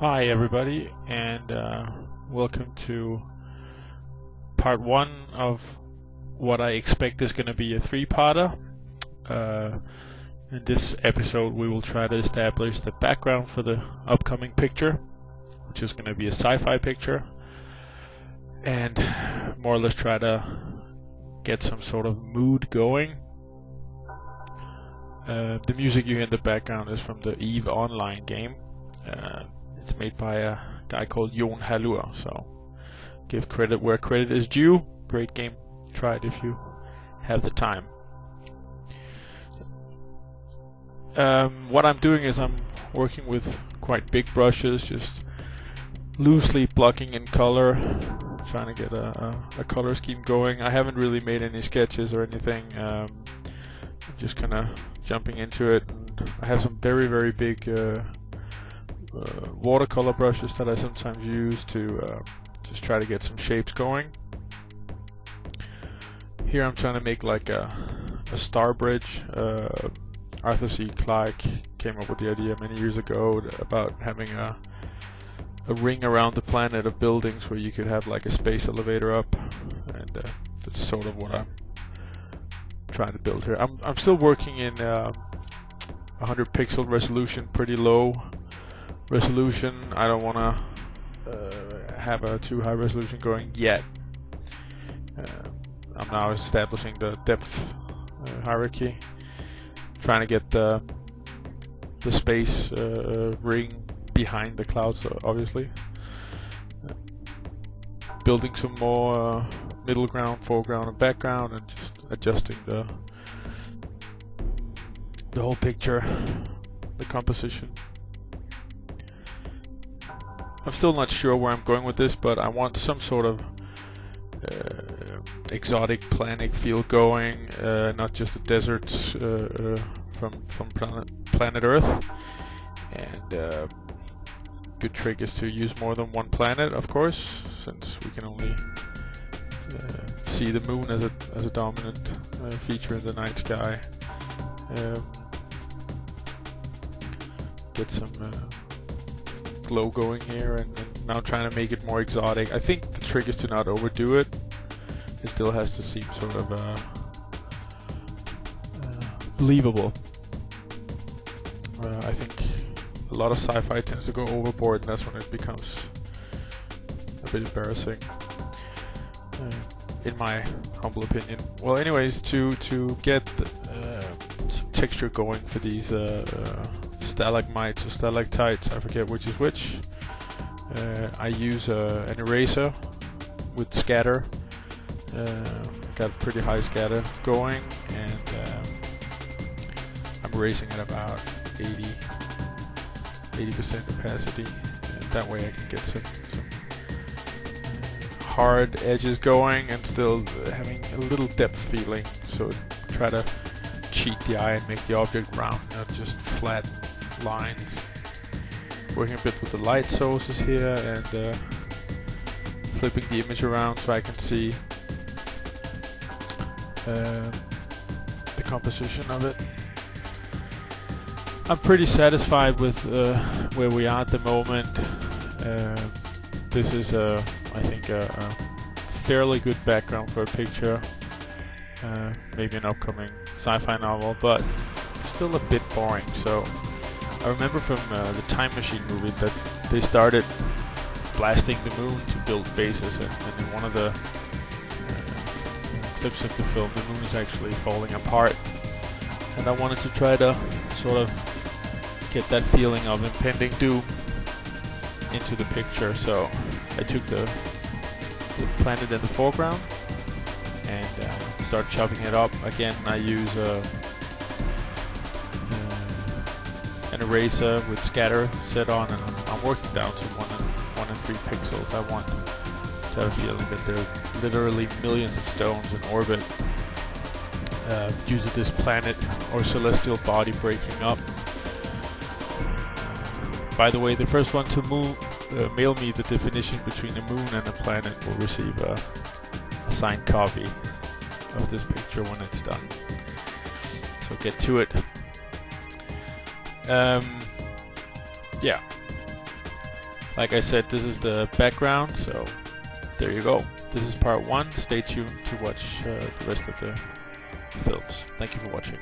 Hi everybody, and welcome to part one of what I expect is going to be a three-parter. In this episode we will try to establish the background for the upcoming picture, which is going to be a sci-fi picture, and more or less try to get some sort of mood going. The music you hear in the background is from the EVE Online game. It's made by a guy called Jon Hallur, so give credit where credit is due. Great game. Try it if you have the time. What I'm doing is I'm working with quite big brushes, just loosely blocking in color, trying to get a color scheme going. I haven't really made any sketches or anything. I'm just kind of jumping into it. I have some very big watercolor brushes that I sometimes use to just try to get some shapes going. Here I'm trying to make like a star bridge. Arthur C. Clarke came up with the idea many years ago about having a ring around the planet of buildings where you could have like a space elevator up, and that's sort of what I'm trying to build here. I'm still working in 100 pixel resolution, pretty low resolution. I don't want to have a too high resolution going yet. I'm now establishing the depth hierarchy, trying to get the space ring behind the clouds, obviously. Building some more middle ground, foreground, and background, and just adjusting the whole picture, the composition. I'm still not sure where I'm going with this, but I want some sort of exotic planet feel going, not just the deserts from planet Earth. And good trick is to use more than one planet, of course, since we can only see the moon as a dominant feature in the night sky. Get some glow going here, and now trying to make it more exotic. I think the trick is to not overdo it. It still has to seem sort of believable. I think a lot of sci-fi tends to go overboard, and that's when it becomes a bit embarrassing, in my humble opinion. Well, anyways, to get some texture going for these stalagmites or stalactites, I forget which is which, I use an eraser with scatter. Got pretty high scatter going, and I'm erasing at about 80% opacity, and that way I can get some hard edges going and still having a little depth feeling, so try to cheat the eye and make the object round, not just flat lines. Working a bit with the light sources here, and flipping the image around so I can see the composition of it. I'm pretty satisfied with where we are at the moment. This is I think a fairly good background for a picture, maybe an upcoming sci-fi novel, but it's still a bit boring. So I remember from the Time Machine movie that they started blasting the moon to build bases, and in one of the clips of the film, the moon is actually falling apart, and I wanted to try to sort of get that feeling of impending doom into the picture. So I took the planet in the foreground and start chopping it up. Again, I use an eraser with scatter set on, and I'm working down to 1 and 3 pixels. I want to have a feeling that there are literally millions of stones in orbit due to this planet or celestial body breaking up. By the way, the first one to mail me the definition between a moon and a planet will receive a signed copy of this picture when it's done. So get to it. Yeah. like I said, this is the background, so there you go. This is part 1. Stay tuned to watch the rest of the films. Thank you for watching.